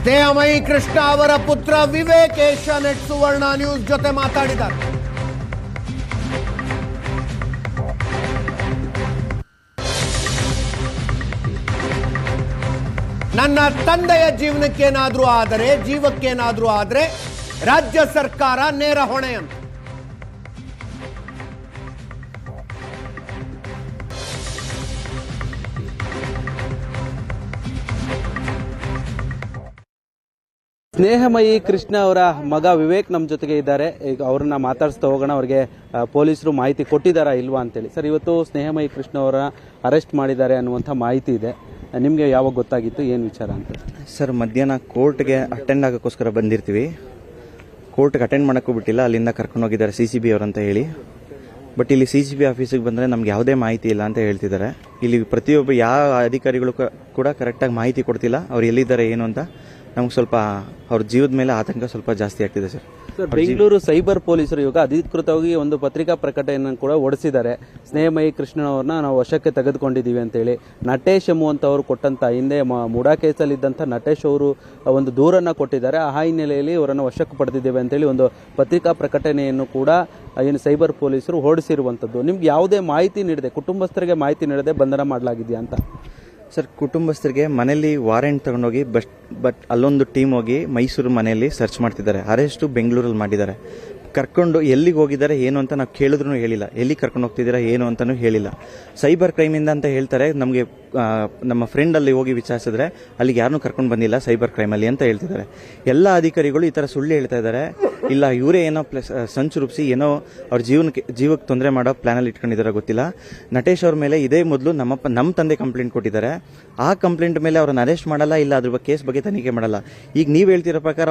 ಸ್ನೇಹಮಯಿ ಕೃಷ್ಣ ಅವರ ಪುತ್ರ Vivek Asianet Suvarna news ಜೊತೆ ಮಾತಾಡಿದ್ದಾರೆ. ನನ್ನ ತಂದೆಯ ಜೀವನಕ್ಕೇನಾದ್ರೂ ಆದರೆ, ಜೀವಕ್ಕೇನಾದ್ರೂ ಆದರೆ ರಾಜ್ಯ ಸರ್ಕಾರ ನೇರ ಹೊಣೆ ಅಂತ. ಸ್ನೇಹಮಯಿ ಕೃಷ್ಣ ಅವರ ಮಗ ವಿವೇಕ್ ನಮ್ಮ ಜೊತೆಗೆ ಇದ್ದಾರೆ. ಈಗ ಅವ್ರನ್ನ ಮಾತಾಡಿಸ್ತಾ ಹೋಗೋಣ. ಅವ್ರಿಗೆ ಪೊಲೀಸರು ಮಾಹಿತಿ ಕೊಟ್ಟಿದ್ದಾರಾ ಇಲ್ವಾ ಅಂತೇಳಿ. ಸರ್, ಇವತ್ತು ಸ್ನೇಹಮಯಿ ಕೃಷ್ಣ ಅವರ ಅರೆಸ್ಟ್ ಮಾಡಿದ್ದಾರೆ ಅನ್ನುವಂಥ ಮಾಹಿತಿ ಇದೆ. ನಿಮಗೆ ಯಾವಾಗ ಗೊತ್ತಾಗಿತ್ತು, ಏನು ವಿಚಾರ ಅಂತ? ಸರ್, ಮಧ್ಯಾಹ್ನ ಕೋರ್ಟ್ಗೆ ಅಟೆಂಡ್ ಆಗೋಕ್ಕೋಸ್ಕರ ಬಂದಿರ್ತೀವಿ. ಕೋರ್ಟ್ಗೆ ಅಟೆಂಡ್ ಮಾಡೋಕ್ಕೂ ಬಿಟ್ಟಿಲ್ಲ, ಅಲ್ಲಿಂದ ಕರ್ಕೊಂಡು ಹೋಗಿದ್ದಾರೆ CCB ಅವರಂತ ಹೇಳಿ. ಬಟ್ ಇಲ್ಲಿ CCB ಆಫೀಸಿಗೆ ಬಂದರೆ ನಮ್ಗೆ ಯಾವುದೇ ಮಾಹಿತಿ ಇಲ್ಲ ಅಂತ ಹೇಳ್ತಿದ್ದಾರೆ. ಇಲ್ಲಿ ಪ್ರತಿಯೊಬ್ಬ ಯಾವ ಅಧಿಕಾರಿಗಳು ಕೂಡ ಕರೆಕ್ಟಾಗಿ ಮಾಹಿತಿ ಕೊಡ್ತಿಲ್ಲ, ಅವ್ರು ಎಲ್ಲಿದ್ದಾರೆ ಏನು ಅಂತ. ನಮ್ಗೆ ಸ್ವಲ್ಪ ಅವ್ರ ಜೀವದ ಮೇಲೆ ಆತಂಕ ಸ್ವಲ್ಪ ಜಾಸ್ತಿ ಆಗ್ತಿದೆ ಸರ್. ಬೆಂಗಳೂರು ಸೈಬರ್ ಪೊಲೀಸರು ಇವಾಗ ಅಧಿಕೃತವಾಗಿ ಒಂದು ಪತ್ರಿಕಾ ಪ್ರಕಟಣೆಯನ್ನು ಕೂಡ ಹೊರಡಿಸಿದ್ದಾರೆ. ಸ್ನೇಹಮಯಿ ಕೃಷ್ಣನವ್ರನ್ನ ನಾವು ವಶಕ್ಕೆ ತೆಗೆದುಕೊಂಡಿದ್ದೀವಿ ಅಂತೇಳಿ. ನಟೇಶ್ ಎಂಬುವಂಥವ್ರು ಕೊಟ್ಟಂತ, ಹಿಂದೆ ಮುಡಾ ಕೇಸಲ್ಲಿದ್ದಂಥ ನಟೇಶ್ ಅವರು ಒಂದು ದೂರನ್ನು ಕೊಟ್ಟಿದ್ದಾರೆ. ಆ ಹಿನ್ನೆಲೆಯಲ್ಲಿ ಅವರನ್ನು ವಶಕ್ಕೆ ಪಡೆದಿದ್ದೇವೆ ಅಂತೇಳಿ ಒಂದು ಪತ್ರಿಕಾ ಪ್ರಕಟಣೆಯನ್ನು ಕೂಡ ಏನು ಸೈಬರ್ ಪೊಲೀಸರು ಹೊರಡಿಸಿರುವಂಥದ್ದು. ನಿಮ್ಗೆ ಯಾವುದೇ ಮಾಹಿತಿ ನೀಡದೆ, ಕುಟುಂಬಸ್ಥರಿಗೆ ಮಾಹಿತಿ ನೀಡದೆ ಬಂಧನ ಮಾಡಲಾಗಿದೆಯಾ ಅಂತ? ಸರ್, ಕುಟುಂಬಸ್ಥರಿಗೆ ಮನೆಯಲ್ಲಿ ವಾರೆಂಟ್ ತಗೊಂಡೋಗಿ ಬಟ್ ಅಲ್ಲೊಂದು ಟೀಮ್ ಹೋಗಿ ಮೈಸೂರು ಮನೆಯಲ್ಲಿ ಸರ್ಚ್ ಮಾಡ್ತಿದ್ದಾರೆ. ಅರೆಸ್ಟು ಬೆಂಗಳೂರಲ್ಲಿ ಮಾಡಿದ್ದಾರೆ. ಕರ್ಕೊಂಡು ಎಲ್ಲಿಗೆ ಹೋಗಿದ್ದಾರೆ ಏನು ಅಂತ ನಾವು ಕೇಳಿದ್ರು ಹೇಳಿಲ್ಲ. ಎಲ್ಲಿ ಕರ್ಕೊಂಡು ಹೋಗ್ತಿದ್ದೀರಾ ಏನು ಅಂತಲೂ ಹೇಳಿಲ್ಲ. ಸೈಬರ್ ಕ್ರೈಮಿಂದ ಅಂತ ಹೇಳ್ತಾರೆ. ನಮಗೆ ನಮ್ಮ ಫ್ರೆಂಡ್ ಅಲ್ಲಿ ಹೋಗಿ ವಿಚಾರಿಸಿದ್ರೆ ಅಲ್ಲಿಗೆ ಯಾರನ್ನೂ ಕರ್ಕೊಂಡು ಬಂದಿಲ್ಲ ಸೈಬರ್ ಕ್ರೈಮಲ್ಲಿ ಅಂತ ಹೇಳ್ತಿದ್ದಾರೆ. ಎಲ್ಲ ಅಧಿಕಾರಿಗಳು ಈ ಥರ ಸುಳ್ಳು ಹೇಳ್ತಾ ಇದ್ದಾರೆ. ಇಲ್ಲ, ಇವರೇ ಏನೋ ಸಂಚು ರೂಪಿಸಿ ಏನೋ ಅವ್ರ ಜೀವಕ್ಕೆ ತೊಂದರೆ ಮಾಡೋ ಪ್ಲಾನಲ್ಲಿ ಇಟ್ಕೊಂಡಿದ್ದಾರೆ ಗೊತ್ತಿಲ್ಲ. ನಟೇಶ್ ಅವ್ರ ಮೇಲೆ ಇದೇ ಮೊದಲು ನಮ್ಮ ತಂದೆ ಕಂಪ್ಲೇಂಟ್ ಕೊಟ್ಟಿದ್ದಾರೆ. ಆ ಕಂಪ್ಲೇಂಟ್ ಮೇಲೆ ಅವ್ರನ್ನ ಅರೆಸ್ಟ್ ಮಾಡಲ್ಲ, ಇಲ್ಲ ಅದ್ರ ಬಗ್ಗೆ ಕೇಸ್ ಬಗ್ಗೆ ತನಿಖೆ ಮಾಡಲ್ಲ. ಈಗ ನೀವು ಹೇಳ್ತಿರೋ ಪ್ರಕಾರ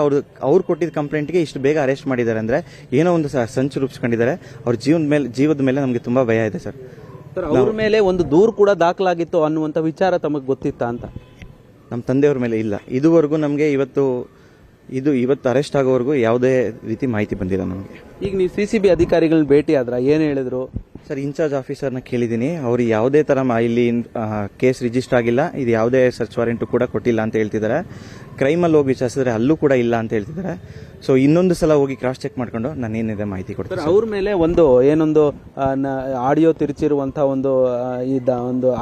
ಅವ್ರು ಕೊಟ್ಟಿದ್ದ ಕಂಪ್ಲೇಂಟ್ಗೆ ಇಷ್ಟು ಬೇಗ ಅರೆಸ್ಟ್ ಮಾಡಿದ್ದಾರೆ ಅಂದರೆ ಏನೋ ಒಂದು ಸಂಚು ರೂಪಿಸ್ಕೊಂಡಿದ್ದಾರೆ. ಅವ್ರ ಜೀವದ ಮೇಲೆ ನಮಗೆ ತುಂಬಾ ಭಯ ಇದೆ ಸರ್. ಅವ್ರ ಮೇಲೆ ಒಂದು ದೂರು ಕೂಡ ದಾಖಲಾಗಿತ್ತು ಅನ್ನುವಂಥ ವಿಚಾರ ತಮಗೆ ಗೊತ್ತಿತ್ತಾ ಅಂತ? ನಮ್ಮ ತಂದೆಯವ್ರ ಮೇಲೆ ಇಲ್ಲ. ಇದುವರೆಗೂ ನಮಗೆ ಇವತ್ತು ಅರೆಸ್ಟ್ ಆಗೋವರೆಗೂ ಯಾವುದೇ ರೀತಿ ಮಾಹಿತಿ ಬಂದಿಲ್ಲ ನಮಗೆ. ಈಗ ನೀವು CCB ಅಧಿಕಾರಿಗಳನ್ನ ಭೇಟಿ ಆದ್ರ, ಏನು ಹೇಳಿದ್ರು ಸರ್? ಇನ್ಚಾರ್ಜ್ ಆಫೀಸರ್ನ ಕೇಳಿದ್ದೀನಿ. ಅವ್ರು ಯಾವುದೇ ಥರ ಇಲ್ಲಿ ಕೇಸ್ ರಿಜಿಸ್ಟರ್ ಆಗಿಲ್ಲ, ಇದು ಯಾವುದೇ ಸರ್ಚ್ ವಾರೆಂಟು ಕೂಡ ಕೊಟ್ಟಿಲ್ಲ ಅಂತ ಹೇಳ್ತಿದ್ದಾರೆ. ಕ್ರೈಮಲ್ಲಿ ಹೋಗಿ ವಿಚಾರಿಸಿದ್ರೆ ಅಲ್ಲೂ ಕೂಡ ಇಲ್ಲ ಅಂತ ಹೇಳ್ತಿದ್ದಾರೆ. ಸೊ ಇನ್ನೊಂದು ಸಲ ಹೋಗಿ ಕ್ರಾಸ್ ಚೆಕ್ ಮಾಡ್ಕೊಂಡು ನಾನು ಏನಿದೆ ಮಾಹಿತಿ ಕೊಡ್ತೀನಿ. ಅವ್ರ ಮೇಲೆ ಏನೊಂದು ಆಡಿಯೋ ತಿರುಚಿರುವಂಥ ಒಂದು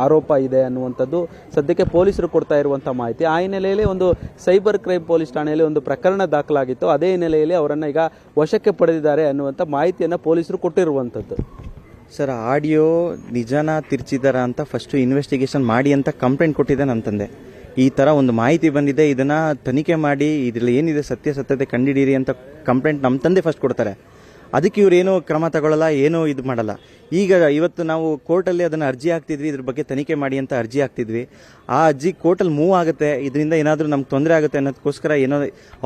ಆರೋಪ ಇದೆ ಅನ್ನುವಂಥದ್ದು ಸದ್ಯಕ್ಕೆ ಪೊಲೀಸರು ಕೊಡ್ತಾ ಇರುವಂಥ ಮಾಹಿತಿ. ಆ ಹಿನ್ನೆಲೆಯಲ್ಲಿ ಒಂದು ಸೈಬರ್ ಕ್ರೈಮ್ ಪೊಲೀಸ್ ಠಾಣೆಯಲ್ಲಿ ಒಂದು ಪ್ರಕರಣ ದಾಖಲಾಗಿತ್ತು. ಅದೇ ಹಿನ್ನೆಲೆಯಲ್ಲಿ ಅವರನ್ನ ಈಗ ವಶಕ್ಕೆ ಪಡೆದಿದ್ದಾರೆ ಅನ್ನುವಂಥ ಮಾಹಿತಿಯನ್ನು ಪೊಲೀಸರು ಕೊಟ್ಟಿರುವಂಥದ್ದು. ಸರ್, ಆಡಿಯೋ ನಿಜಾನ ತಿರ್ಚಿದಾರ ಅಂತ ಫಸ್ಟ್ ಇನ್ವೆಸ್ಟಿಗೇಷನ್ ಮಾಡಿ ಅಂತ ಕಂಪ್ಲೇಂಟ್ ಕೊಟ್ಟಿದೆ ನನ್ನ ತಂದೆ. ಈ ಥರ ಒಂದು ಮಾಹಿತಿ ಬಂದಿದೆ, ಇದನ್ನ ತನಿಖೆ ಮಾಡಿ ಇದರಲ್ಲಿ ಏನಿದೆ ಸತ್ಯತೆ ಕಂಡುಹಿಡೀರಿ ಅಂತ ಕಂಪ್ಲೇಂಟ್ ನಮ್ಮ ತಂದೆ ಫಸ್ಟ್ ಕೊಡ್ತಾರೆ. ಅದಕ್ಕೆ ಇವ್ರು ಏನೋ ಕ್ರಮ ತಗೊಳ್ಳಲ್ಲ, ಏನೋ ಇದು ಮಾಡಲ್ಲ. ಈಗ ಇವತ್ತು ನಾವು ಕೋರ್ಟಲ್ಲಿ ಅದನ್ನು ಅರ್ಜಿ ಹಾಕ್ತಿದ್ವಿ, ಇದ್ರ ಬಗ್ಗೆ ತನಿಖೆ ಮಾಡಿ ಅಂತ ಅರ್ಜಿ ಹಾಕ್ತಿದ್ವಿ. ಆ ಅರ್ಜಿ ಕೋರ್ಟಲ್ಲಿ ಮೂವ್ ಆಗುತ್ತೆ, ಇದರಿಂದ ಏನಾದರೂ ನಮ್ಗೆ ತೊಂದರೆ ಆಗುತ್ತೆ ಅನ್ನೋದಕ್ಕೋಸ್ಕರ ಏನೋ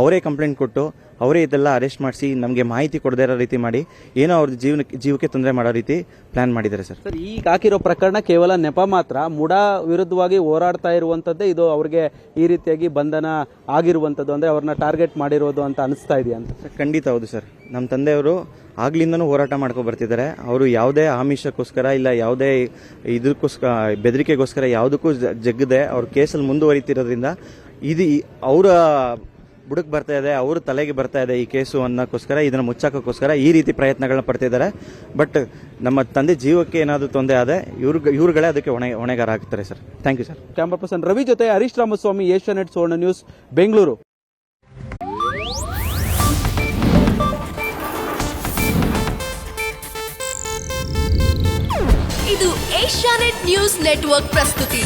ಅವರೇ ಕಂಪ್ಲೇಂಟ್ ಕೊಟ್ಟು ಅವರೇ ಇದೆಲ್ಲ ಅರೆಸ್ಟ್ ಮಾಡಿಸಿ ನಮಗೆ ಮಾಹಿತಿ ಕೊಡದೇ ಇರೋ ರೀತಿ ಮಾಡಿ ಏನೋ ಅವ್ರ ಜೀವಕ್ಕೆ ತೊಂದರೆ ಮಾಡೋ ರೀತಿ ಪ್ಲಾನ್ ಮಾಡಿದ್ದಾರೆ ಸರ್. ಸರ್, ಈಗ ಹಾಕಿರೋ ಪ್ರಕರಣ ಕೇವಲ ನೆಪ ಮಾತ್ರ. ಮುಡಾ ವಿರುದ್ಧವಾಗಿ ಹೋರಾಡ್ತಾ ಇರುವಂತದ್ದೇ ಇದು ಅವ್ರಿಗೆ ಈ ರೀತಿಯಾಗಿ ಬಂಧನ ಆಗಿರುವಂತದ್ದು, ಅಂದ್ರೆ ಅವ್ರನ್ನ ಟಾರ್ಗೆಟ್ ಮಾಡಿರೋದು ಅಂತ ಅನಿಸ್ತಾ ಇದೆಯಾ ಅಂತ? ಖಂಡಿತ ಹೌದು ಸರ್. ನಮ್ಮ ತಂದೆಯವರು ಆಗ್ಲಿಂದನೂ ಹೋರಾಟ ಮಾಡ್ಕೊ ಬರ್ತಿದ್ದಾರೆ. ಅವರು ಯಾವುದೇ ಆಮಿಷಕ್ಕೋಸ್ಕರ ಇಲ್ಲ ಯಾವುದೇ ಇದಕ್ಕೋಸ್ಕರ ಬೆದರಿಕೆಗೋಸ್ಕರ ಯಾವುದಕ್ಕೂ ಜಗ್ಗದೆ ಅವ್ರ ಕೇಸಲ್ಲಿ ಮುಂದುವರಿತಿರೋದ್ರಿಂದ ಇದು ಅವರ ಬುಡಕ್ಕೆ ಬರ್ತಾ ಇದೆ, ಅವ್ರ ತಲೆಗೆ ಬರ್ತಾ ಇದೆ ಈ ಕೇಸು ಅನ್ನೋಕ್ಕೋಸ್ಕರ, ಇದನ್ನು ಮುಚ್ಚಾಕೋಸ್ಕರ ಈ ರೀತಿ ಪ್ರಯತ್ನಗಳನ್ನ ಪಡ್ತಿದ್ದಾರೆ. ಬಟ್ ನಮ್ಮ ತಂದೆ ಜೀವಕ್ಕೆ ಏನಾದರೂ ತೊಂದರೆ ಆದ ಇವ್ರುಗಳೇ ಅದಕ್ಕೆ ಹೊಣೆಗಾರ ಆಗ್ತಾರೆ sir. Thank you sir. Camera person Ravi ಜೊತೆ ಹರೀಶ್ ರಾಮಸ್ವಾಮಿ, ಏಷ್ಯಾನೆಟ್ ಸುವರ್ಣ ನ್ಯೂಸ್, ಬೆಂಗಳೂರು. ಇದು ಏಷ್ಯಾನೆಟ್ ನ್ಯೂಸ್ ನೆಟ್ವರ್ಕ್ ಪ್ರಸ್ತುತಿ.